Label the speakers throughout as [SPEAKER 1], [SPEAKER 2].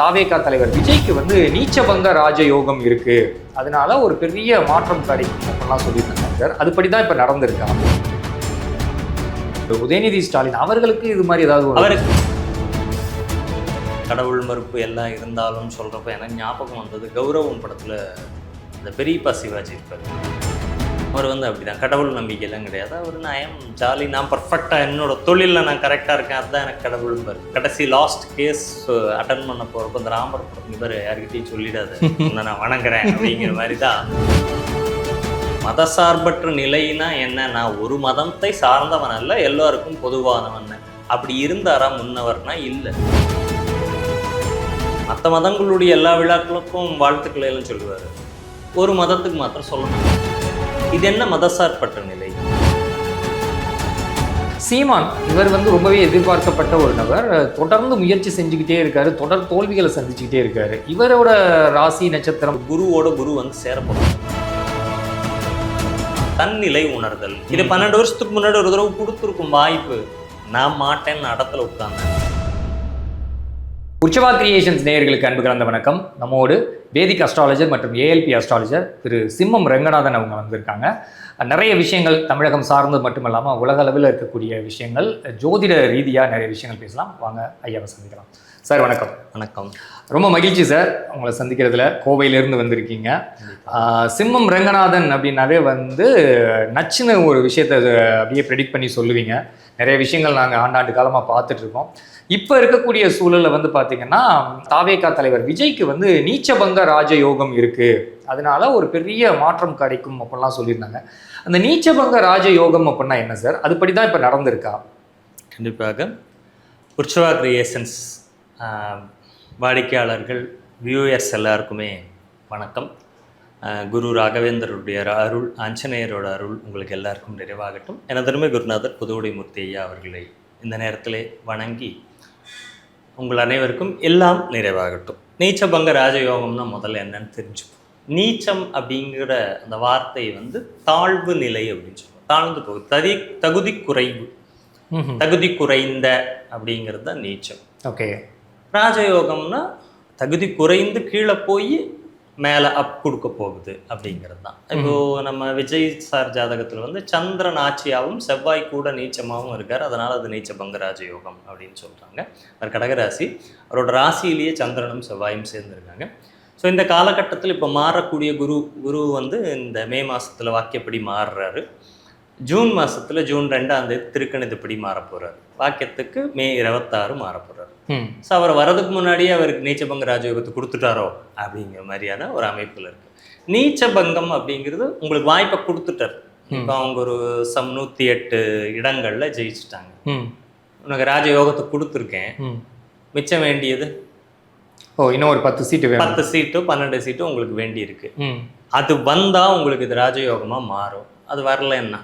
[SPEAKER 1] தாவேகா தலைவர் விஜய்க்கு வந்து நீச்சபங்க ராஜயோகம் இருக்கு, அதனால ஒரு பெரிய மாற்றம் கிடைக்கும் அப்படிலாம் சொல்லியிருக்காங்க சார். அதுபடிதான் இப்ப நடந்திருக்காங்க. உதயநிதி ஸ்டாலின் அவர்களுக்கு இது மாதிரி ஏதாவது
[SPEAKER 2] அவருக்கு கடவுள் மறுப்பு எல்லாம் இருந்தாலும் சொல்றப்ப எனக்கு ஞாபகம் வந்தது கௌரவம் படத்துல இந்த பெரியப்பா சிவாஜி இருப்பார். அவர் வந்து அப்படிதான், கடவுள் நம்பிக்கையெல்லாம் கிடையாது. அவர் நான் ஜாலி, நான் பர்ஃபெக்டாக என்னோட தொழிலில் நான் கரெக்டாக இருக்கேன், அதுதான் எனக்கு கடவுள் பாரு. கடைசி லாஸ்ட் கேஸ் அட்டன் பண்ண போகிறப்ப இந்த ராமர் படம் இவர் யார்கிட்டையும் சொல்லிடாது, நான் வணங்குறேன் அப்படிங்கிற மாதிரி தான். மதசார்பற்ற நிலைனா என்ன, நான் ஒரு மதத்தை சார்ந்தவன் அல்ல, எல்லோருக்கும் பொதுவானவன் அப்படி இருந்தாரா முன்னவர்னா இல்லை. மற்ற மதங்களுடைய எல்லா விழாக்களுக்கும் வாழ்த்துக்களை எல்லாம் சொல்லுவார், ஒரு மதத்துக்கு மாத்திரம் சொல்லணும். இது என்ன மதசார்பற்ற நிலை?
[SPEAKER 1] சீமான் இவர் வந்து ரொம்பவே எதிர்பார்க்கப்பட்ட ஒரு நபர், தொடர்ந்து முயற்சி செஞ்சுக்கிட்டே இருக்காரு, தொடர் தோல்விகளை சந்திச்சுக்கிட்டே இருக்காரு. இவரோட ராசி நட்சத்திரம்
[SPEAKER 2] குருவோட குரு வந்து சேரப்படும். தன்னிலை உணர்தல், இது 12 வருஷத்துக்கு முன்னாடி ஒரு தடவை கொடுத்துருக்கும் வாய்ப்பு, நான் மாட்டேன்னு இடத்துல உட்கார்ந்தேன்.
[SPEAKER 1] உற்சவா கிரியேஷன்ஸ் நேயர்களுக்கு அன்பு கலந்த வணக்கம். நம்மோடு வேதிக் அஸ்ட்ராலஜர் மற்றும் ஏஎல்பி அஸ்ட்ராலஜர் திரு சிம்மம் ரங்கநாதன் அவங்க வந்திருக்காங்க. நிறைய விஷயங்கள் தமிழகம் சார்ந்து மட்டுமல்லாமல் உலக அளவில் இருக்கக்கூடிய விஷயங்கள், ஜோதிட ரீதியாக நிறைய விஷயங்கள் பேசலாம். வாங்க ஐயாவை சந்திக்கலாம். சார் வணக்கம்.
[SPEAKER 2] வணக்கம்.
[SPEAKER 1] ரொம்ப மகிழ்ச்சி சார் உங்களை சந்திக்கிறதுல. கோவையிலேருந்து வந்திருக்கீங்க. சிம்மம் ரங்கநாதன் அப்படின்னாவே வந்து நச்சுன்னு ஒரு விஷயத்தை அப்படியே ப்ரெடிக்ட் பண்ணி சொல்லுவீங்க. நிறைய விஷயங்கள் நாங்கள் ஆண்டாண்டு காலமாக பார்த்துட்ருக்கோம். இப்போ இருக்கக்கூடிய சூழலில் வந்து பார்த்திங்கன்னா தாவேகா தலைவர் விஜய்க்கு வந்து நீச்சபங்க ராஜயோகம் இருக்குது, அதனால ஒரு பெரிய மாற்றம் கிடைக்கும் அப்படிலாம் சொல்லியிருந்தாங்க. அந்த நீச்சபங்க ராஜயோகம் அப்படின்னா என்ன சார்? அதுபடி தான் இப்போ நடந்திருக்கா?
[SPEAKER 2] கண்டிப்பாக. உற்சவா கிரியேஷன்ஸ் வாடிக்கையாளர்கள், வியூயர்ஸ் எல்லாருக்குமே வணக்கம். குரு ராகவேந்தருடைய அருள், ஆஞ்சநேயரோட அருள் உங்களுக்கு எல்லாருக்கும் நிறைவாகட்டும். எனதருமை குருநாதர் புதுவுடைமூர்த்தி ஐயா அவர்களை இந்த நேரத்திலே வணங்கி உங்கள் அனைவருக்கும் எல்லாம் நிறைவாகட்டும். நீச்சபங்க ராஜயோகம்னா முதல்ல என்னன்னு தெரிஞ்சுப்போம். நீச்சம் அப்படிங்கிற அந்த வார்த்தை வந்து தாழ்வு நிலை அப்படின்னு சொல்லுவோம். தாழ்ந்து போகுது, தகுதி குறைவு, தகுதி குறைந்த அப்படிங்கிறது தான் நீச்சம்.
[SPEAKER 1] ஓகே.
[SPEAKER 2] ராஜயோகம்னா தகுதி குறைந்து கீழே போய் மேலே அப் கொடுக்க போகுது அப்படிங்கிறது தான். இப்போது நம்ம விஜய் சார் ஜாதகத்தில் வந்து சந்திரன் ஆட்சியாகவும் செவ்வாய் கூட நீச்சமாகவும் இருக்கார், அதனால் அது நீச்சபங்க ராஜயோகம் அப்படின்னு சொல்கிறாங்க. அவர் கடகராசி, அவரோட ராசியிலேயே சந்திரனும் செவ்வாயும் சேர்ந்துருக்காங்க. ஸோ இந்த காலகட்டத்தில் இப்போ மாறக்கூடிய குரு வந்து இந்த மே மாதத்தில் வாக்கியப்படி மாறுறாரு. ஜூன் மாதத்தில் ஜூன் 2ஆம் தேதி திருக்கணிதப்படி மாற போகிறார். வாக்கியத்துக்கு மே 26 மாற போகிறார். ஸோ அவர் வரதுக்கு முன்னாடியே அவருக்கு நீச்சபங்க ராஜயோகத்தை கொடுத்துட்டாரோ அப்படிங்கிற மாதிரியான ஒரு அமைப்பில் இருக்கு. நீச்சபங்கம் அப்படிங்கிறது உங்களுக்கு வாய்ப்பை கொடுத்துட்டார். இப்போ அவங்க ஒரு 108 இடங்கள்ல ஜெயிச்சுட்டாங்க. உனக்கு ராஜயோகத்தை கொடுத்துருக்கேன், மிச்சம் வேண்டியது
[SPEAKER 1] இன்னும் ஒரு 10 சீட்டு,
[SPEAKER 2] 10 சீட்டு 12 சீட்டு உங்களுக்கு வேண்டி இருக்கு. அது வந்தா உங்களுக்கு இது ராஜயோகமா மாறும். அது வரல என்ன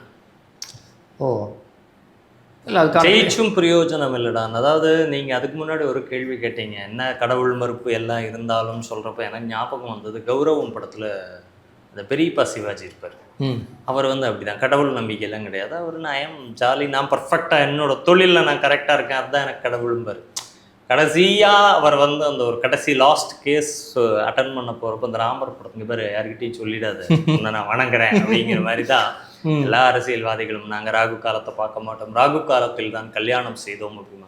[SPEAKER 2] ஜெயிச்சும் பிரயோஜனம் இல்லைடா. அதாவது நீங்கள் அதுக்கு முன்னாடி ஒரு கேள்வி கேட்டீங்க, என்ன கடவுள் மறுப்பு எல்லாம் இருந்தாலும் சொல்கிறப்ப எனக்கு ஞாபகம் வந்தது கௌரவம் படத்தில் இந்த பெரியப்பா சிவாஜி இருப்பார். அவர் வந்து அப்படிதான், கடவுள் நம்பிக்கையெல்லாம் கிடையாது. அவர் நான் ஜாலி, நான் பர்ஃபெக்டாக என்னோட தொழிலில் நான் கரெக்டாக இருக்கேன், அதுதான் எனக்கு கடவுள்பார். கடைசியாக அவர் வந்து அந்த ஒரு கடைசி லாஸ்ட் கேஸ் அட்டன் பண்ண போகிறப்ப இந்த ராமர் படத்துக்கு பேர் யார்கிட்டையும் சொல்லிடாது, நான் வணங்குறேன் அப்படிங்கிற மாதிரி தான் எல்லா அரசியல்வாதிகளும். நாங்கள் ராகு காலத்தை பார்க்க மாட்டோம், ராகு காலத்தில் தான் கல்யாணம் செய்தோம் அப்படிமா.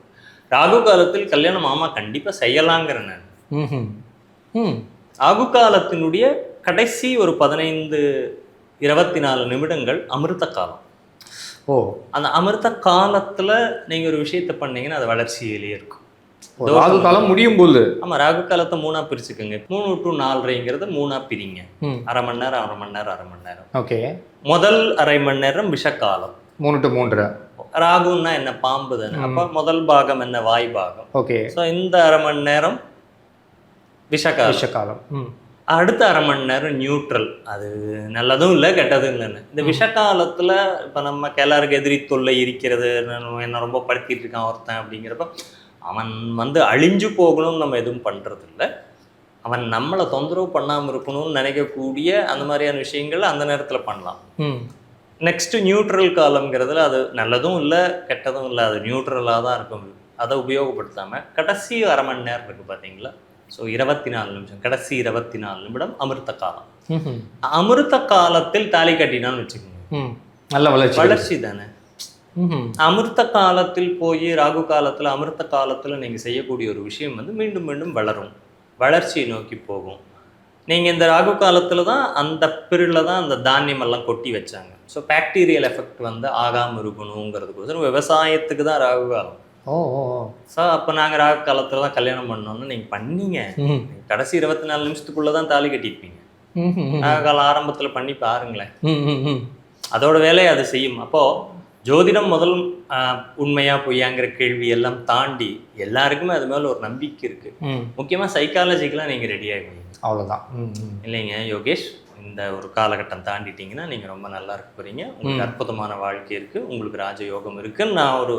[SPEAKER 2] ராகு காலத்தில் கல்யாணம் ஆமா கண்டிப்பாக செய்யலாங்கிறேன் நான். ராகு காலத்தினுடைய கடைசி ஒரு 15-24 நிமிடங்கள் அமிர்த காலம். அந்த அமிர்த காலத்தில் நீங்கள் ஒரு விஷயத்தை பண்ணீங்கன்னா அது வளர்ச்சியிலேயே இருக்கும்.
[SPEAKER 1] ராகு காலம் முடியும் போது,
[SPEAKER 2] ஆமா, ராகு காலத்தை 3ஆ பிரிச்சுக்கோங்க. 3 to 4:30 3ஆ பிரிங்க. அரை மணி நேரம் அரை மணி நேரம் அரை மணி நேரம்.
[SPEAKER 1] ஓகே.
[SPEAKER 2] முதல் அரை மணி நேரம் விஷக்காலம்,
[SPEAKER 1] 3 to 3.
[SPEAKER 2] ராகுன்னா என்ன, பாம்பு தானே. அப்ப முதல் பாகம் என்ன, வாய் பாகம்.
[SPEAKER 1] ஓகே.
[SPEAKER 2] ஸோ இந்த அரை மணி நேரம் விஷக்காலம். அடுத்த அரை மணி நேரம் நியூட்ரல். அது நல்லதும் இல்லை கெட்டதும் இல்லைன்னு. இந்த விஷக்காலத்துல இப்ப நம்ம எல்லாருக்கும் எதிரி தொல்லை இருக்கிறது, என்ன ரொம்ப படுத்திட்டு இருக்கான் ஒருத்தன் அப்படிங்கிறப்ப அவன் வந்து அழிஞ்சு போகணும்னு நம்ம எதுவும் பண்ணுறது இல்லை. அவன் நம்மளை தொந்தரவு பண்ணாமல் இருக்கணும்னு நினைக்கக்கூடிய அந்த மாதிரியான விஷயங்கள் அந்த நேரத்தில் பண்ணலாம். நெக்ஸ்ட்டு நியூட்ரல் காலம்ங்கிறதுல அது நல்லதும் இல்லை கெட்டதும் இல்லை, அது நியூட்ரலாக தான் இருக்கும். அதை உபயோகப்படுத்தாமல் கடைசி அரை மணி நேரம் இருக்குது பார்த்தீங்களா, ஸோ 24 நிமிஷம், கடைசி 24 நிமிடம் அமிர்த காலம்.
[SPEAKER 1] ம்ஹும்.
[SPEAKER 2] அமிர்த காலத்தில் தாலி கட்டினான்னு வச்சுக்கோங்க,
[SPEAKER 1] ம். நல்ல வளர்ச்சி.
[SPEAKER 2] வளர்ச்சி தானே.
[SPEAKER 1] ம்ஹும்.
[SPEAKER 2] அமிர்த காலத்தில் போய் ராகு காலத்தில் அமிர்த காலத்தில் நீங்கள் செய்யக்கூடிய ஒரு விஷயம் வந்து மீண்டும் மீண்டும் வளரும், வளர்ச்சியை நோக்கி போகும். நீங்கள் இந்த ராகு காலத்தில் தான் அந்த பீரியடில் தான் அந்த தானியம் எல்லாம் கொட்டி வச்சாங்க. ஸோ பாக்டீரியல் எஃபெக்ட் வந்து ஆகாமல் இருக்கணுங்கிறதுக்கோசரம் விவசாயத்துக்கு தான் ராகு காலம்.
[SPEAKER 1] ஓ ஓ.
[SPEAKER 2] ஸோ அப்போ நாங்கள் ராகு காலத்தில் தான் கல்யாணம் பண்ணோன்னு நீங்கள் பண்ணீங்க,
[SPEAKER 1] ம்.
[SPEAKER 2] கடைசி 24 நிமிஷத்துக்குள்ளே தான் தாலி கட்டியிருப்பீங்க.
[SPEAKER 1] ம்ஹும்.
[SPEAKER 2] ராகு காலம் ஆரம்பத்தில் பண்ணி பாருங்களேன்,
[SPEAKER 1] ம், ம், ம்.
[SPEAKER 2] அதோட வேலையை அது செய்யும். அப்போது ஜோதிடம் முதல் உண்மையா பொய்யாங்கிற கேள்வி எல்லாம் தாண்டி எல்லாருக்குமே அது மேலே ஒரு நம்பிக்கை இருக்குது.
[SPEAKER 1] ம்.
[SPEAKER 2] முக்கியமாக சைக்காலஜிக்கெலாம் நீங்கள் ரெடி ஆகிடுவீங்க.
[SPEAKER 1] அவ்வளோதான். ம், ம்.
[SPEAKER 2] இல்லைங்க யோகேஷ், இந்த ஒரு காலகட்டம் தாண்டிட்டீங்கன்னா நீங்கள் ரொம்ப நல்லா இருக்க போகிறீங்க, உங்களுக்கு அற்புதமான வாழ்க்கை இருக்குது, உங்களுக்கு ராஜயோகம் இருக்குன்னு நான் ஒரு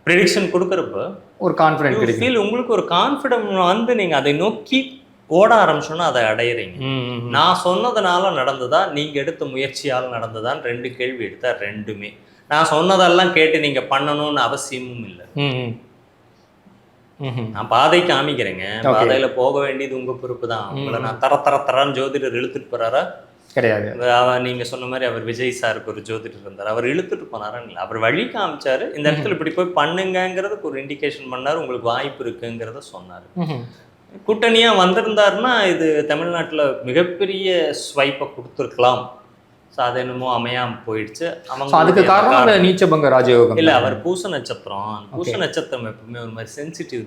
[SPEAKER 2] ப்ரெடிக்ஷன் கொடுக்குறப்ப
[SPEAKER 1] ஒரு கான்ஃபிடென்ட் கிடைக்கும்.
[SPEAKER 2] ஃபீல் உங்களுக்கு ஒரு கான்ஃபிடென்ட் வந்து நீங்கள் அதை நோக்கி ஓட ஆரம்பிச்சோன்னா அதை அடையிறீங்க.
[SPEAKER 1] ம், ம், ம்.
[SPEAKER 2] நான் சொன்னதுனால நடந்ததா, நீங்கள் எடுத்த முயற்சியால் நடந்ததான்? 2 கேள்வி எடுத்தா ரெண்டுமே. நான் சொன்னதெல்லாம் கேட்டு நீங்கள் பண்ணணும்னு அவசியமும் இல்லை.
[SPEAKER 1] ம், ம். ம்ஹும்.
[SPEAKER 2] நான் பாதை காமிக்கிறேங்க,
[SPEAKER 1] Okay.
[SPEAKER 2] பாதையில போக வேண்டியது உங்க பொறுப்பு தான். உங்களை நான் தரன்னு ஜோதிடர் இழுத்துட்டு போறாரா?
[SPEAKER 1] கிடையாது.
[SPEAKER 2] நீங்க சொன்ன மாதிரி அவர் விஜய் சாருக்கு ஒரு ஜோதிடர் இருந்தார், அவர் இழுத்துட்டு போனாரா? இல்லை, அவர் வழி காமிச்சாரு, இந்த இடத்துல இப்படி போய் பண்ணுங்கிறதுக்கு ஒரு இண்டிகேஷன் பண்ணாரு, உங்களுக்கு வாய்ப்பு இருக்குங்கிறத சொன்னாரு.
[SPEAKER 1] ம்ஹும்.
[SPEAKER 2] கூட்டணியா வந்திருந்தாருன்னா இது தமிழ்நாட்டுல மிகப்பெரிய ஸ்வைப்பை கொடுத்துருக்கலாம். ஸோ அது என்னமோ அமையாம போயிடுச்சு.
[SPEAKER 1] So, அதுக்கு காரணம் அந்த நீச்சபங்க ராஜயோகம்.
[SPEAKER 2] இல்ல, அவர் பூச நட்சத்திரம். பூச நட்சத்திரம் எப்பவுமே ஒரு மாதிரி சென்சிட்டிவ்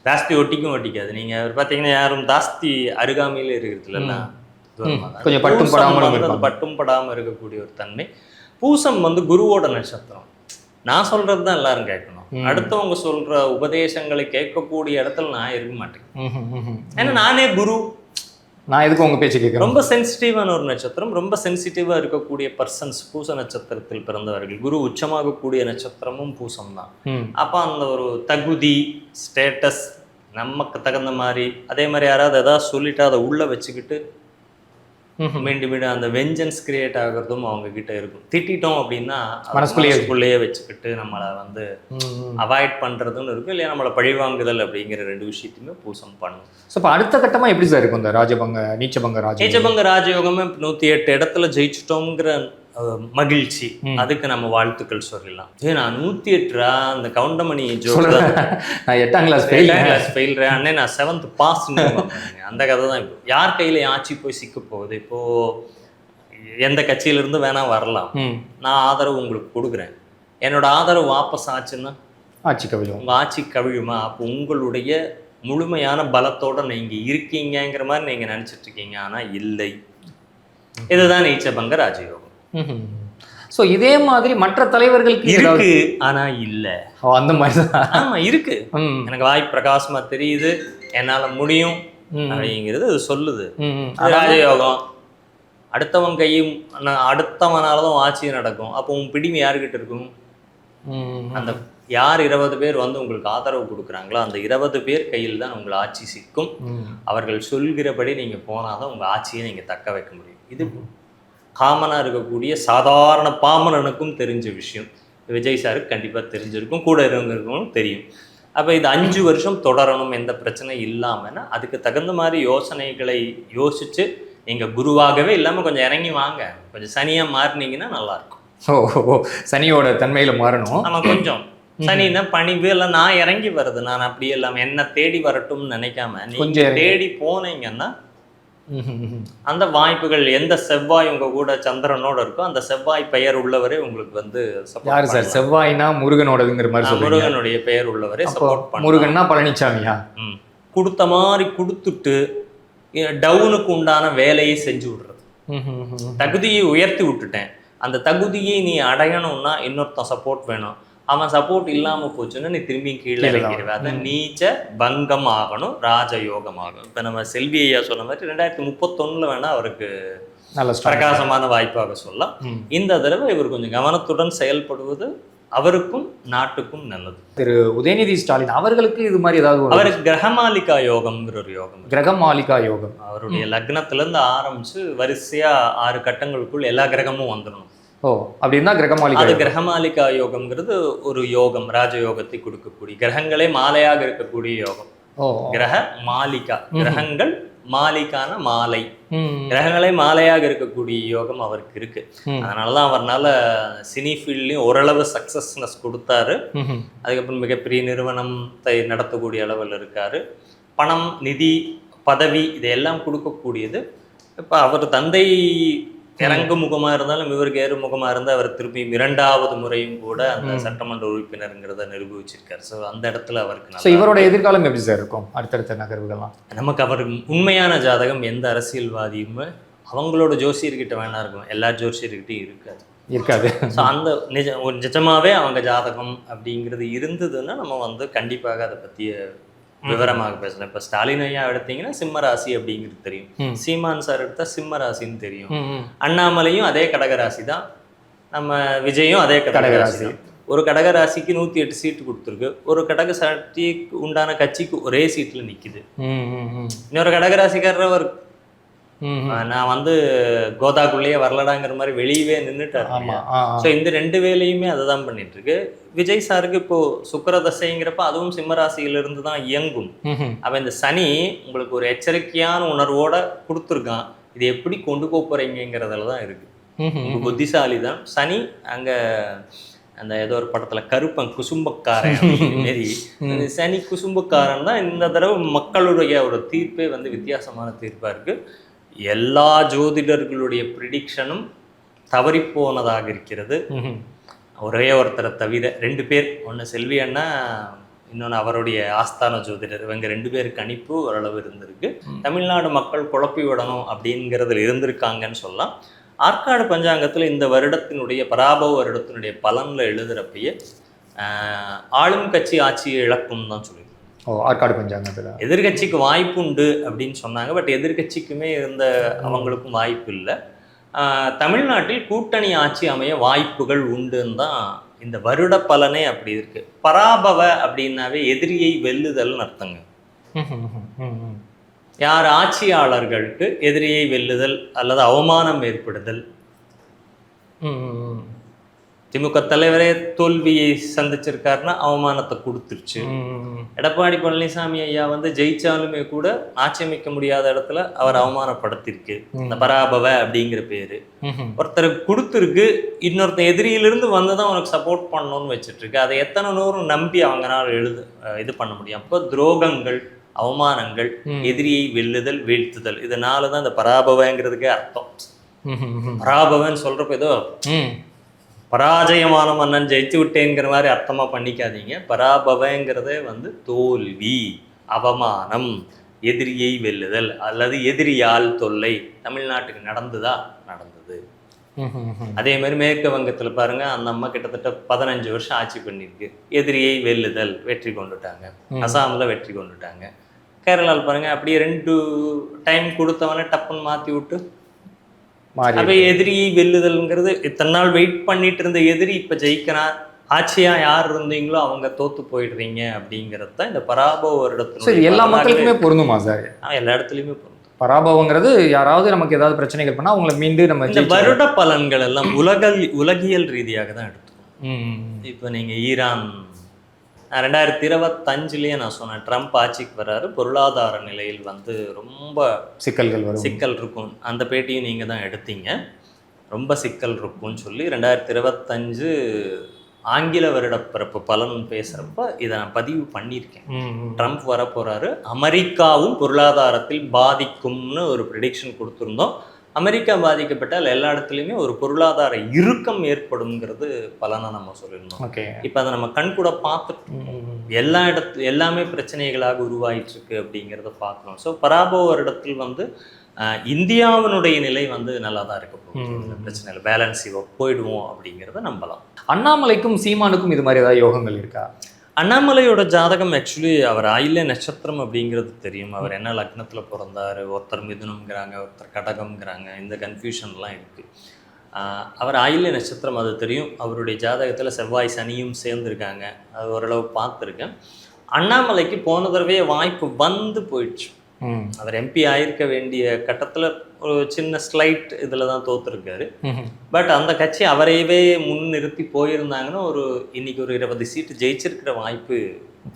[SPEAKER 2] ஜாஸ்தி ஒட்டிக்கும் ஒட்டிக்காது. நீங்க அவர் பாத்தீங்கன்னா யாரும் ஜாஸ்தி அருகாமையில இருக்கிறது இல்லைன்னா
[SPEAKER 1] கொஞ்சம் பட்டும் படாமலும் இருப்பாங்க.
[SPEAKER 2] பட்டும் படாம இருக்கக்கூடிய ஒரு தன்மை. பூசம் வந்து குருவோட நட்சத்திரம். நான் சொல்றது தான் எல்லாரும் கேட்கணும். அடுத்தவங்க சொல்ற உபதேசங்களை கேட்கக்கூடிய இடத்துல நான் இருக்க மாட்டேன்.
[SPEAKER 1] ம்ஹும், ம்ஹும்.
[SPEAKER 2] ஏன்னா நானே குரு.
[SPEAKER 1] நான் எதுக்கு உங்க பேச்சு கேட்கறேன்?
[SPEAKER 2] ரொம்ப சென்சிட்டிவான ஒரு நட்சத்திரம், ரொம்ப சென்சிட்டிவா இருக்கக்கூடிய பர்சன்ஸ் பூச நட்சத்திரத்தில் பிறந்தவர்கள். குரு உச்சமாகக்கூடிய நட்சத்திரமும் பூசம் தான்.
[SPEAKER 1] ம்.
[SPEAKER 2] அப்போ அந்த ஒரு தகுதி, ஸ்டேட்டஸ், நமக்கு தகுந்த மாதிரி, அதே மாதிரி யாராவது எதாவது சொல்லிட்டு அதை உள்ள வச்சுக்கிட்டு
[SPEAKER 1] ம்ஹும்.
[SPEAKER 2] மீண்டும் மீண்டும் அந்த வெஞ்சன்ஸ் கிரியேட் ஆகுறதும் அவங்க கிட்ட இருக்கும். திட்டோம் அப்படின்னா அதை
[SPEAKER 1] மனசுக்குள்ளேயே
[SPEAKER 2] மனசுக்குள்ளேயே வச்சுக்கிட்டு நம்மளை வந்து
[SPEAKER 1] ம்.
[SPEAKER 2] அவாய்ட் பண்றதுன்னு இருக்கும், இல்லையா நம்மளை பழிவாங்குதல் அப்படிங்கிற 2 விஷயத்தையுமே பூசம் பண்ணும்.
[SPEAKER 1] ஸோ இப்போ அடுத்த கட்டமா எப்படி சார் இருக்கும் இந்த ராஜபங்க நீச்சபங்க ராஜ?
[SPEAKER 2] நீச்சபங்க ராஜயோகமே 108 இடத்துல ஜெயிச்சிட்டோங்கிற மகிழ்ச்சி, அதுக்கு நம்ம வாழ்த்துக்கள் சொல்லலாம். நான் 108 அந்த கவுண்டமணி
[SPEAKER 1] நான் 8ஆம் கிளாஸ்
[SPEAKER 2] ஃபெயில் அண்ணே, நான் 7th பாஸ். அந்த கதை தான். இப்போ யார் கையில ஆட்சி போய் சிக்க போகுது? இப்போ எந்த கட்சியில இருந்து வேணா வரலாம், நான் ஆதரவு உங்களுக்கு கொடுக்குறேன். என்னோட ஆதரவு வாபஸ் ஆச்சுன்னா
[SPEAKER 1] ஆட்சி கவிழும்.
[SPEAKER 2] உங்க ஆட்சி கவிழுமா? அப்போ உங்களுடைய முழுமையான பலத்தோட நீங்க இருக்கீங்கிற மாதிரி நீங்க நினைச்சிட்டு இருக்கீங்க. ஆனா இல்லை. இதுதான் நீச்சபங்க ராஜயோகம்.
[SPEAKER 1] ஸோ இதே மாதிரி மற்ற தலைவர்களுக்கு
[SPEAKER 2] இருக்கு, ஆனா இல்ல.
[SPEAKER 1] அந்த மாதிரி தான்.
[SPEAKER 2] ஆமா இருக்கு. எனக்கு வாய் பிரகாசமா தெரியுது, என்னால முடியும் அப்படிங்கிறது அது சொல்லுது. ராஜயோகம் அடுத்தவன் கையும் அடுத்தவனாலதான் ஆட்சி நடக்கும். அப்போ உன் பிடிமை யாருக்கிட்ட இருக்கும்? அந்த யார் 20 பேர் வந்து உங்களுக்கு ஆதரவு கொடுக்குறாங்களோ அந்த 20 பேர் கையில் தான் உங்கள் ஆட்சி சிக்கும். அவர்கள் சொல்கிறபடி நீங்க போனாதான் உங்க ஆட்சியை நீங்க தக்க வைக்க முடியும். இது காமனாக இருக்கக்கூடிய சாதாரண பாமரனுக்கும் தெரிஞ்ச விஷயம். விஜய் சாருக்கு கண்டிப்பாக தெரிஞ்சிருக்கும், கூட இருந்தவங்களுக்கும் தெரியும். அப்போ இது 5 வருஷம் தொடரணும், எந்த பிரச்சனை இல்லாமன்னா அதுக்கு தகுந்த மாதிரி யோசனைகளை யோசிச்சு நீங்கள் குருவாகவே இல்லாமல் கொஞ்சம் இறங்கி வாங்க. கொஞ்சம் சனியாக மாறினீங்கன்னா நல்லாயிருக்கும்.
[SPEAKER 1] ஓ, சனியோட தன்மையில் மாறணும்.
[SPEAKER 2] நம்ம கொஞ்சம் சனின்னா பணிவு எல்லாம் நான் இறங்கி வருது, நான் அப்படியே இல்லாமல் என்ன தேடி வரட்டும்னு நினைக்காம கொஞ்சம் தேடி போனீங்கன்னா அந்த வாய்ப்புகள். எந்த செவ்வாய் உங்க கூட சந்திரனோட இருக்கோ அந்த செவ்வாய் பெயர் உள்ளவரே உங்களுக்கு வந்து
[SPEAKER 1] யாரு சார்? செவ்வாய்னா முருகனோடதுங்கிற மாதிரி.
[SPEAKER 2] முருகனுடைய பெயர் உள்ளவரே சப்போர்ட் பண்ண.
[SPEAKER 1] முருகன்னா பழனிசாமியா?
[SPEAKER 2] கொடுத்த மாதிரி கொடுத்துட்டு டவுனுக்கு உண்டான வேலையை செஞ்சு விடுறது. தகுதியை உயர்த்தி விட்டுட்டேன், அந்த தகுதியை நீ அடையணும்னா இன்னொருத்தன் சப்போர்ட் வேணும். அவன் சப்போர்ட் இல்லாம போச்சுன்னா நீ திரும்பி கீழே இறங்கிடுவேன். அதான் நீச்ச பங்கம் ஆகணும், ராஜயோகம் ஆகணும். இப்ப நம்ம செல்வி ஐயா சொன்ன மாதிரி 2031 வேணா அவருக்கு நல்ல பிரகாசமான வாய்ப்பாக சொல்லலாம். இந்த தடவை இவர் கொஞ்சம் கவனத்துடன் செயல்படுவது அவருக்கும் நாட்டுக்கும் நல்லது.
[SPEAKER 1] திரு உதயநிதி ஸ்டாலின் அவர்களுக்கு இது மாதிரி ஏதாவது?
[SPEAKER 2] அவருக்கு கிரகமாலிகா யோகம்ங்கிற ஒரு யோகம்.
[SPEAKER 1] கிரகமாலிகா யோகம்
[SPEAKER 2] அவருடைய லக்னத்துல இருந்து ஆரம்பிச்சு வரிசையா 6 கட்டங்களுக்குள் எல்லா கிரகமும் வந்துடணும்.
[SPEAKER 1] ஓ, அப்படின்னா கிரகமாலிகா.
[SPEAKER 2] அது கிரகமாலிகா யோகம்ங்கிறது ஒரு யோகம், ராஜயோகத்தை கொடுக்கக்கூடிய, கிரகங்களே மாலையாக இருக்கக்கூடிய யோகம்.
[SPEAKER 1] ஓ.
[SPEAKER 2] கிரக மாலிகா, கிரகங்கள் மாலிகான மாலை,
[SPEAKER 1] ம்.
[SPEAKER 2] கிரகங்களே மாலையாக இருக்கக்கூடிய யோகம் அவருக்கு இருக்கு. அதனாலதான் அவர்னால சினி ஃபீல்ட்லயும் ஓரளவு சக்சஸ்னஸ் கொடுத்தாரு.
[SPEAKER 1] ம்ஹும்.
[SPEAKER 2] அதுக்கப்புறம் மிகப்பெரிய நிறுவனத்தை நடத்தக்கூடிய அளவில் இருக்காரு. பணம், நிதி, பதவி இதையெல்லாம் கொடுக்கக்கூடியது. இப்போ அவர் தந்தை இறங்கு முகமா இருந்தாலும் இவருக்கு ஏறு முகமா இருந்தால் அவர் திருப்பி 2வது முறையும் கூட அந்த சட்டமன்ற உறுப்பினருங்கிறத நிரூபிச்சிருக்காரு. ஸோ அந்த இடத்துல அவருக்கு
[SPEAKER 1] ஸோ இவரோட எதிர்காலம் எப்படி சார் இருக்கும் அடுத்தடுத்த நகர்வுகள்லாம்?
[SPEAKER 2] நமக்கு அவர் உண்மையான ஜாதகம் எந்த அரசியல்வாதியுமே அவங்களோட ஜோசியர்கிட்ட வேணா இருக்கும், எல்லா ஜோசியர்கிட்டையும்
[SPEAKER 1] இருக்காது.
[SPEAKER 2] ஸோ அந்த நிஜமாவே அவங்க ஜாதகம் அப்படிங்கிறது இருந்ததுன்னா நம்ம வந்து கண்டிப்பாக அதை பற்றிய விவரமாக பேசலாம். இப்போ ஸ்டாலின் ஐயா எடுத்தீங்கன்னா சிம்ம ராசி அப்படிங்கிறது தெரியும், சீமான் சார் எடுத்தா சிம்ம ராசின்னு தெரியும், அண்ணாமலையும் அதே கடகராசி தான், நம்ம விஜயும் அதே கடகராசி தான். ஒரு கடகராசிக்கு 108 சீட்டு கொடுத்துருக்கு, ஒரு கடகராசிக்கு உண்டான கட்சிக்கு ஒரே சீட்டில் நிற்கிது. இன்னொரு கடகராசிக்காரர் நான் வந்து கோதாக்குள்ளேயே வரலடாங்கிற மாதிரி வெளியவே நின்றுட்டாரு. ஸோ இந்த 2 வேலையுமே அதை தான் பண்ணிட்டு இருக்கு. விஜய் சாருக்கு இப்போ சுக்கிரதசைங்கிறப்ப அதுவும் சிம்மராசியிலிருந்து தான் இயங்கும். அப்ப இந்த சனி உங்களுக்கு ஒரு எச்சரிக்கையான உணர்வோட கொடுத்துருக்கான், இது எப்படி கொண்டு போறீங்கிறதுல தான் இருக்கு. புத்திசாலி தான் சனி. அங்க அந்த ஏதோ ஒரு படத்துல கருப்பன் குசும்பக்காரன் மாரி சனி குசும்பக்காரன் தான். இந்த தடவை மக்களுடைய ஒரு தீர்ப்பே வந்து வித்தியாசமான தீர்ப்பா இருக்கு. எல்லா ஜோதிடர்களுடைய ப்ரிடிக்ஷனும் தவறிப்போனதாக இருக்கிறது. ஒரே ஒருத்தரை தவிர 2 பேர், ஒன்று செல்வி அண்ணா, இன்னொன்று அவருடைய ஆஸ்தான ஜோதிடர். இவங்க 2 பேருக்கு கணிப்பு ஓரளவு இருந்திருக்கு. தமிழ்நாடு மக்கள் குழப்பி விடணும் அப்படிங்கிறதுல இருந்திருக்காங்கன்னு சொல்லலாம். ஆற்காடு பஞ்சாங்கத்தில் இந்த வருடத்தினுடைய பராபவ வருடத்தினுடைய பலனில் எழுதுறப்பயே ஆளும் கட்சி ஆட்சியை இழக்கும் தான் சொல்லி
[SPEAKER 1] ஆற்காடு பஞ்சாங்கத்தில்
[SPEAKER 2] எதிர்கட்சிக்கு வாய்ப்பு உண்டு அப்படின்னு சொன்னாங்க. பட் எதிர்கட்சிக்குமே இருந்த அவங்களுக்கும் வாய்ப்பு இல்லை. தமிழ்நாட்டில் கூட்டணி ஆட்சி அமைய வாய்ப்புகள் உண்டுன்னு தான் இந்த வருட பலனே அப்படி இருக்கு. பராபவ அப்படின்னாவே எதிரியை வெல்லுதல்னு அர்த்தங்க. யார் ஆட்சியாளர்களுக்கு எதிரியை வெல்லுதல் அல்லது அவமானம் ஏற்படுதல். திமுக தலைவரே தோல்வியை சந்திச்சிருக்காருன்னா அவமானத்தை கொடுத்துருச்சு. எடப்பாடி பழனிசாமி ஐயா வந்து ஜெயிச்சாலுமே கூட ஆட்சி அமைக்க முடியாத இடத்துல அவர் அவமானப்படுத்திருக்கு. இந்த பராபவ அப்படிங்கிற பேரு ஒருத்தருக்கு கொடுத்துருக்கு, இன்னொருத்தர் எதிரியிலிருந்து வந்துதான் உனக்கு சப்போர்ட் பண்ணணும்னு வச்சுட்டு இருக்கு. அதை எத்தனை நூறும் நம்பி அவங்களால இது பண்ண முடியும். அப்போ துரோகங்கள், அவமானங்கள், எதிரியை வெல்லுதல், வீழ்த்துதல், இதனாலதான் இந்த பராபவங்கிறதுக்கே அர்த்தம். பராபவன்னு சொல்றப்ப ஏதோ பராஜயமான மன்னன் ஜெயிச்சு விட்டேங்கிற மாதிரி அர்த்தமா பண்ணிக்காதீங்க. பராபவங்கிறதே வந்து தோல்வி, அவமானம், எதிரியை வெல்லுதல் அல்லது எதிரியால் தொல்லை. தமிழ்நாட்டுக்கு நடந்ததா? நடந்தது. அதே மாதிரி மேற்கு வங்கத்துல பாருங்க, அந்த அம்மா கிட்டத்தட்ட 15 வருஷம் ஆட்சி பண்ணிருக்கு. எதிரியை வெல்லுதல், வெற்றி கொண்டுட்டாங்க. அசாமில் வெற்றி கொண்டுட்டாங்க. கேரளாவில் பாருங்க, அப்படியே 2 டைம் கொடுத்தவனே டப்புன்னு மாற்றி விட்டு அப்ப எதிரியை வெல்லுதல்ங்கிறது இத்தனை நாள் வெயிட் பண்ணிட்டு இருந்த எதிரி இப்ப ஜெயிக்கிறார். ஆட்சியா யார் இருந்தீங்களோ அவங்க தோத்து போயிடுறீங்க அப்படிங்கிறது தான் இந்த பராபவ வருடத்துல
[SPEAKER 1] எல்லா மக்களுக்குமே பொருந்துமா சார்?
[SPEAKER 2] எல்லா இடத்துலயுமே பொருந்தும்.
[SPEAKER 1] பராபவங்கிறது யாராவது நமக்கு ஏதாவது பிரச்சனைகள் பண்ணா அவங்களை மீண்டும் நம்ம
[SPEAKER 2] இந்த வருட பலன்கள் எல்லாம் உலகியல் ரீதியாக தான் எடுத்துக்கணும். இப்ப நீங்க ஈரான் 2025லயே நான் சொன்னேன், ட்ரம்ப் ஆட்சிக்கு வர்றாரு, பொருளாதார நிலையில் வந்து ரொம்ப சிக்கல் இருக்கும். அந்த பேட்டியும் நீங்க தான் எடுத்தீங்க. ரொம்ப சிக்கல் இருக்கும்னு சொல்லி 2025 ஆங்கில வருட பிறப்பு பலன் பேசுறப்ப இதை நான் பதிவு பண்ணியிருக்கேன். ட்ரம்ப் வர போறாரு, அமெரிக்காவும் பொருளாதாரத்தில் பாதிக்கும்னு ஒரு ப்ரெடிக்ஷன் கொடுத்துருந்தோம். அமெரிக்கா பாதிக்கப்பட்டால் எல்லா இடத்துலையுமே ஒரு பொருளாதார இறுக்கம் ஏற்படும்ங்கிறது பலனை நம்ம சொல்லியிருந்தோம். இப்போ அதை நம்ம கண் கூட பார்த்துட்டு எல்லாமே பிரச்சனைகளாக உருவாயிட்டு இருக்கு அப்படிங்கிறத பார்க்கணும். ஸோ பராபவ வருடத்தில் வந்து இந்தியாவினுடைய நிலை வந்து நல்லா தான் இருக்க போகுது. பிரச்சனை இல்லை, பேலன்ஸ் போயிடுவோம் அப்படிங்கிறத நம்பலாம்.
[SPEAKER 1] அண்ணாமலைக்கும் சீமானுக்கும் இது மாதிரி ஏதாவது யோகங்கள் இருக்கா?
[SPEAKER 2] அண்ணாமலையோட ஜாதகம் ஆக்சுவலி அவர் ஆயில்ய நட்சத்திரம் அப்படிங்கிறது தெரியும். அவர் என்ன லக்னத்தில் பிறந்தார், ஒருத்தர் மிதுனம்ங்கிறாங்க, ஒருத்தர் கடகம்ங்கிறாங்க, இந்த கன்ஃபியூஷன்லாம் இருக்குது. அவர் ஆயில்ய நட்சத்திரம், அது தெரியும். அவருடைய ஜாதகத்தில் செவ்வாய் சனியும் சேர்ந்துருக்காங்க, அது ஓரளவு பார்த்துருக்கேன். அண்ணாமலைக்கு போன தடவையே வாய்ப்பு வந்து போயிடுச்சு. அவர் எம்பி ஆயிருக்க வேண்டிய கட்டத்தில் ஒரு சின்ன ஸ்லைட் இதில் தான் தோத்துருக்காரு. பட் அந்த கட்சி அவரையவே முன்னிறுத்தி போயிருந்தாங்கன்னா இன்னைக்கு ஒரு 20 சீட்டு ஜெயிச்சிருக்கிற வாய்ப்பு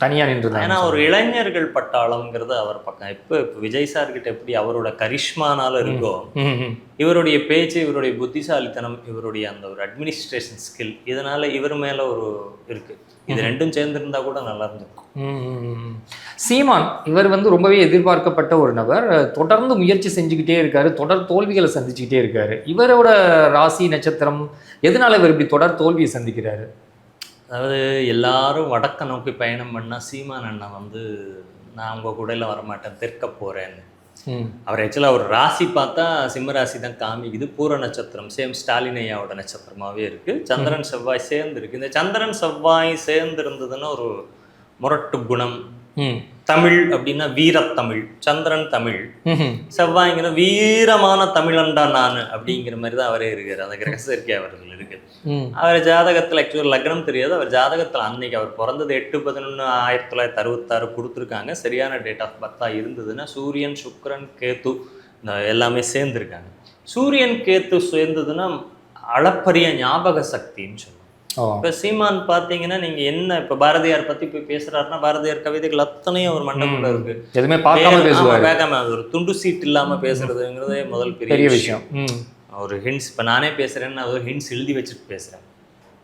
[SPEAKER 1] தனியா நின்று
[SPEAKER 2] ஏன்னா ஒரு இளைஞர்கள் பட்டாளம்ங்கிறது அவர் பக்கம். இப்போ விஜய் சார் கிட்ட எப்படி அவரோட கரிஷ்மானால இருக்கோ, இவருடைய பேச்சு, இவருடைய புத்திசாலித்தனம், இவருடைய அந்த ஒரு அட்மினிஸ்ட்ரேஷன் ஸ்கில், இதனால இவர் மேல ஒரு இருக்கு. இது ரெண்டும் சேர்ந்திருந்தா கூட நல்லா இருந்திருக்கும்.
[SPEAKER 1] சீமான் இவர் வந்து ரொம்பவே எதிர்பார்க்கப்பட்ட ஒரு நபர். தொடர்ந்து முயற்சி செஞ்சுக்கிட்டே இருக்காரு, தொடர் தோல்விகளை சந்திச்சுக்கிட்டே இருக்காரு. இவரோட ராசி நட்சத்திரம் எதனால இவர் இப்படி தொடர் தோல்வியை சந்திக்கிறாரு?
[SPEAKER 2] அதாவது எல்லாரும் வடக்க நோக்கி பயணம் பண்ணா சீமான் அண்ணன் வந்து நான் உங்க கூடையில வரமாட்டேன், தெற்க போறேன்னு. அவர் ஆக்சுவலாக ஒரு ராசி பார்த்தா சிம்ம ராசி தான் காமிக்குது. பூர நட்சத்திரம் சேம் ஸ்டாலின் ஐயாவோட நட்சத்திரமாவே இருக்கு. சந்திரன் செவ்வாய் சேர்ந்து இருக்கு. இந்த சந்திரன் செவ்வாய் சேர்ந்து இருந்ததுன்னா ஒரு முரட்டு குணம். தமிழ் அப்படின்னா வீரத்தமிழ், சந்திரன் தமிழ், செவ்வாய்ங்கிற வீரமான தமிழன்டா நான் அப்படிங்கிற மாதிரி தான் அவரே இருக்காரு. அந்த கிரக சேர்க்கை அவர்கள் இருக்கு. அவர் ஜாதகத்தில் ஆக்சுவலி லக்னம் தெரியாது. அவர் ஜாதகத்தில் அன்னைக்கு அவர் பிறந்தது 8/11/1966 கொடுத்துருக்காங்க. சரியான டேட் ஆஃப் பர்த்தா இருந்ததுன்னா சூரியன், சுக்கிரன், கேத்து எல்லாமே சேர்ந்துருக்காங்க. சூரியன் கேத்து சேர்ந்ததுன்னா அளப்பரிய ஞாபக சக்தின்னு சொல்லுவாங்க. இப்போ சீமான் பார்த்தீங்கன்னா நீங்க என்ன இப்போ பாரதியார் பத்தி போய் பேசுறாருன்னா பாரதியார் கவிதைகள் அத்தனையும் அவர் மண்டபத்துல இருக்கு.
[SPEAKER 1] எதுவுமே பார்க்காம பேசுவாரு.
[SPEAKER 2] வேகாம ஒரு துண்டு சீட் இல்லாம பேசுறதுங்கிறதே முதல் பெரிய விஷயம். ஒரு ஹிண்ட்ஸ் இப்போ நானே பேசுறேன்னு ஒரு ஹிண்ட்ஸ் எழுதி வச்சுட்டு பேசுறேன்.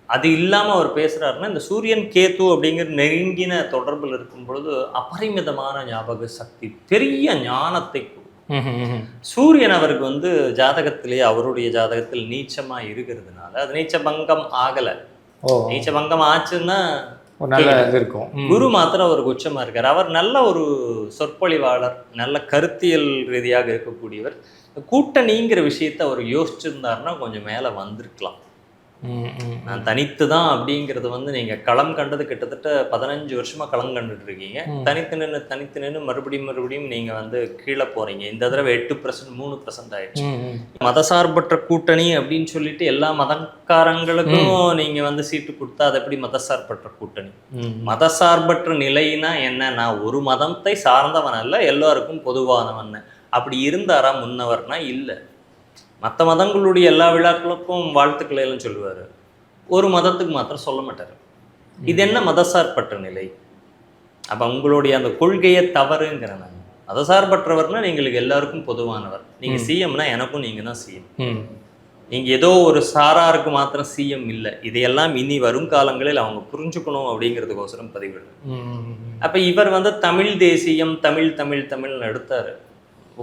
[SPEAKER 2] அது இல்லாம அவர் பேசுறாருன்னா இந்த சூரியன் கேத்து அப்படிங்கிற நெருங்கின தொடர்பில் இருக்கும் பொழுது அபரிமிதமான ஞாபக சக்தி, பெரிய ஞானத்தை கொடுக்கும். சூரியன் அவருக்கு வந்து ஜாதகத்திலேயே அவருடைய ஜாதகத்தில் நீச்சமா இருக்கிறதுனால அது நீச்ச பங்கம் ஆகல. நீச்ச பங்கம் ஆச்சுன்னா
[SPEAKER 1] இருக்கும்.
[SPEAKER 2] குரு மாத்திரம் அவருக்கு உச்சமா இருக்காரு. அவர் நல்ல ஒரு சொற்பொழிவாளர், நல்ல கருத்தியல் ரீதியாக இருக்கக்கூடியவர். கூட்டணிங்கிற விஷயத்த அவர் யோசிச்சிருந்தாருன்னா கொஞ்சம் மேல வந்திருக்கலாம். நான் தனித்து தான் அப்படிங்கிறது வந்து நீங்க களம் கண்டது கிட்டத்தட்ட 15 வருஷமா களம் கண்டுட்டு இருக்கீங்க. தனித்து நின்று மறுபடியும் நீங்க வந்து கீழே போறீங்க. இந்த தடவை 8% 3% ஆயிடுச்சு. மதசார்பற்ற கூட்டணி அப்படின்னு சொல்லிட்டு எல்லா மதக்காரங்களுக்கும் நீங்க வந்து சீட்டு கொடுத்தா அது எப்படி மதசார்பற்ற கூட்டணி? மதசார்பற்ற நிலைனா என்ன? நான் ஒரு மதத்தை சார்ந்தவன் அல்ல, எல்லாருக்கும் பொதுவானவன். அப்படி இருந்தாரா முன்னவர்னா இல்லை. மற்ற மதங்களுடைய எல்லா விழாக்களுக்கும் வாழ்த்துக்களை எல்லாம் சொல்லுவார், ஒரு மதத்துக்கு மாத்திரம் சொல்ல மாட்டார். இது என்ன மதசார்பற்ற நிலை? அப்போ உங்களுடைய அந்த கொள்கையை தவறுங்கிற நான். மதசார்பற்றவர்னா எங்களுக்கு எல்லாருக்கும் பொதுவானவர். நீங்கள் சிஎம்னா எனக்கும் நீங்கள் தான் சிஎம். நீங்கள் ஏதோ ஒரு சாராருக்கு மாத்திரம் சிஎம் இல்லை. இதையெல்லாம் இனி வரும் காலங்களில் அவங்க புரிஞ்சுக்கணும் அப்படிங்கிறதுக்கோசரம் பதிவிடுறேன். அப்போ இவர் வந்து தமிழ் தேசியம், தமிழ் தமிழ் தமிழ்னு எடுத்தார்.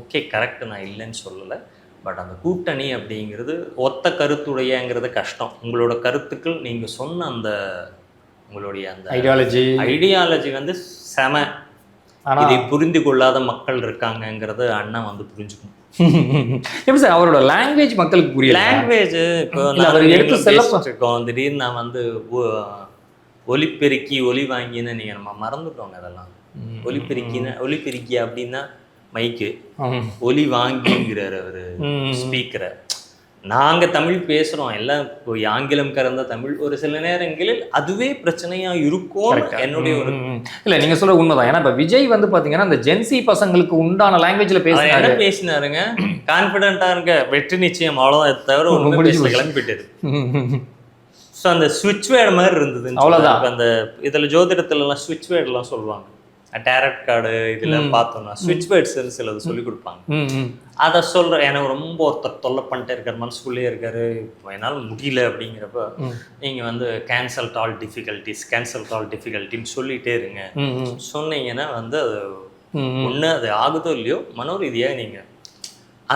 [SPEAKER 2] ஓகே, கரெக்டு, நான் இல்லைன்னு சொல்லலை. பட் அந்த கூட்டணி அப்படிங்கிறது ஒத்த கருத்துடையங்கிறது கஷ்டம். உங்களோட கருத்துக்கள் நீங்கள் சொன்ன அந்த உங்களுடைய அந்த ஐடியாலஜி வந்து செம. இதை புரிந்து கொள்ளாத மக்கள் இருக்காங்கங்கிறது அண்ணன் வந்து புரிஞ்சுக்கணும்.
[SPEAKER 1] எப்படி சார் அவரோட லாங்குவேஜ் மக்களுக்கு புரியல? லாங்குவேஜ்
[SPEAKER 2] இப்போ திடீர்னு நான் வந்து ஒலிபெருக்கி ஒலி வாங்கின்னு நீங்கள் நம்ம மறந்துட்டோங்க. அதெல்லாம் ஒலிபெருக்கி அப்படின்னா மைக்கு, ஒலி வாங்கிங்கிறார் அவரு ஸ்பீக்கரை. நாங்க தமிழ் பேசுறோம், எல்லாம் ஆங்கிலம் கலந்த தமிழ். ஒரு சில நேரங்களில் அதுவே பிரச்சனையா இருக்கும். என்னுடைய ஒரு
[SPEAKER 1] இல்ல நீங்க சொல்ற உண்மைதான். ஏன்னா இப்ப விஜய் வந்து பாத்தீங்கன்னா இந்த ஜென்சி பசங்களுக்கு உண்டான லாங்குவேஜ்ல
[SPEAKER 2] பேசினாருங்க. கான்பிடென்டா இருங்க, வெற்றி நிச்சயம், அவ்வளவுதான். தவிர ஒண்ணு கிளம்பிட்டாரு. ஸோ அந்த ஸ்விட்ச் வேர்டு மாதிரி இருந்தது. அவ்வளவுதான். அந்த இதுல ஜோதிடத்துல எல்லாம் ஸ்விட்ச் வேர்டு எல்லாம் சொல்லுவாங்க. டேரட் கார்டு இதில் பார்த்தோம்னா ஸ்விட்ச் வேர்ட்ஸ் சிலது சொல்லிக் கொடுப்பாங்க. அதை சொல்கிறேன். எனக்கு ரொம்ப ஒருத்தர் தொல்லை பண்ணிட்டே இருக்கார், மனசுக்குள்ளேயே இருக்காரு, என்னால் முடியல அப்படிங்கிறப்ப நீங்கள் வந்து கேன்சல் ஆல் டிஃபிகல்ட்டின்னு சொல்லிகிட்டே இருங்க. சொன்னீங்கன்னா வந்து அது ஒன்று அது ஆகுதோ இல்லையோ மனோரீதியாக நீங்கள்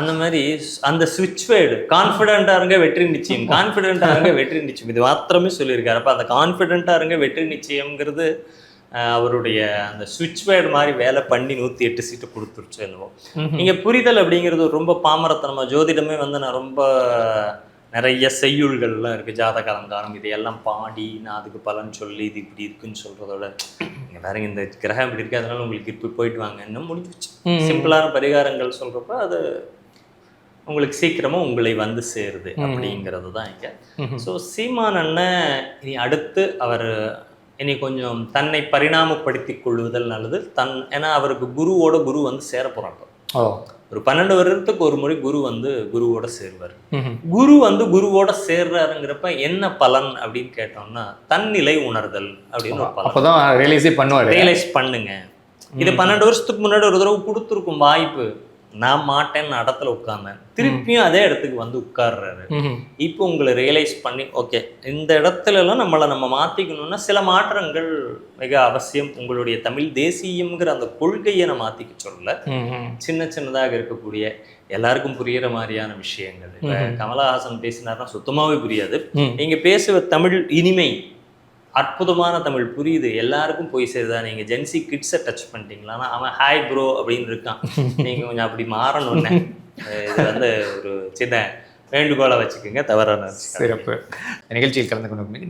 [SPEAKER 2] அந்த மாதிரி அந்த ஸ்விட்ச் வேர்டு கான்ஃபிடென்ட்டாக இருங்க வெற்றி நிச்சயம், கான்ஃபிடென்ட்டாக இருங்க வெற்றி நிச்சயம், இது மாத்திரமே சொல்லியிருக்காரு. அப்போ அந்த கான்ஃபிடென்ட்டாக இருங்க வெற்றி நிச்சயம்ங்கிறது அவருடைய அந்த ஸ்விட்ச் வேர்டு மாதிரி வேலை பண்ணி 108 சீட்டு கொடுத்துருச்சு என்னவோ. நீங்க புரிதல் அப்படிங்கிறது ரொம்ப பாமரத்தனமா. ஜோதிடமே வந்து நான் ரொம்ப நிறைய செய்யுள்கள்லாம் இருக்கு, ஜாதக அலங்காரம், இதையெல்லாம் பாடி நான் அதுக்கு பலன் சொல்லி இது இப்படி இருக்குன்னு சொல்றதோட நீங்க பாருங்க இந்த கிரகம் இப்படி இருக்கு அதனால உங்களுக்கு இப்படி போயிட்டு வாங்க இன்னும் முடிஞ்சிச்சு. சிம்பிளான பரிகாரங்கள் சொல்றப்ப அது உங்களுக்கு சீக்கிரமா உங்களை வந்து சேருது அப்படிங்கிறது தான் இங்க. ஸோ சீமான் அண்ணன் இனி அடுத்து அவர் இனி கொஞ்சம் தன்னை பரிணாமப்படுத்தி கொள்ளுதல் நல்லது. ஏன்னா அவருக்கு குருவோட குரு வந்து சேர போறாங்க. ஒரு 12 வருடத்துக்கு ஒரு முறை குரு வந்து குருவோட சேருவார்.
[SPEAKER 1] ம்ஹும்.
[SPEAKER 2] குரு வந்து குருவோட சேர்றாருங்கிறப்ப என்ன பலன் அப்படின்னு கேட்டோம்னா தன்னிலை உணர்தல் அப்படின்னு ஒரு பலன்.
[SPEAKER 1] அப்பதான் ரியலைஸே பண்ணுவாரு.
[SPEAKER 2] ரியலைஸ் பண்ணுங்க. இது 12 வருஷத்துக்கு முன்னாடி ஒரு தடவை கொடுத்துருக்கும் வாய்ப்பு. நான் மாட்டேன்னு இடத்துல உட்கார்ந்தேன், திருப்பியும் அதே இடத்துக்கு வந்து உட்கார்றாரு.
[SPEAKER 1] ம்ஹும்.
[SPEAKER 2] இப்போ உங்களை ரியலைஸ் பண்ணி ஓகே இந்த இடத்துல எல்லாம் நம்ம மாத்திக்கணும்னா சில மாற்றங்கள் மிக அவசியம். உங்களுடைய தமிழ் தேசியம்ங்கிற அந்த கொள்கையை நான் மாத்திக்க சொல்லல,
[SPEAKER 1] ம்ஹும்.
[SPEAKER 2] சின்ன சின்னதாக இருக்கக்கூடிய எல்லாருக்கும் புரியுற மாதிரியான விஷயங்கள். இப்ப கமலஹாசன் பேசினார்னா சுத்தமாவே புரியாது.
[SPEAKER 1] ம்.
[SPEAKER 2] நீங்க பேசுவ தமிழ் இனிமை அற்புதமான தமிழ் புரியுது, எல்லாருக்கும் போய் சேருதா? நீங்க ஜென்சி கிட்ஸை டச் பண்ணிட்டீங்களா? அவன் ஹாய் ப்ரோ அப்படின்னு இருக்கான். நீங்க கொஞ்சம் அப்படி மாறணும்னு இது வந்து ஒரு சின்ன வேண்டுகோளை வச்சுக்கோங்க, தவறான
[SPEAKER 1] சிறப்பு. நிகழ்ச்சியில் கலந்து கொண்டு மிக்க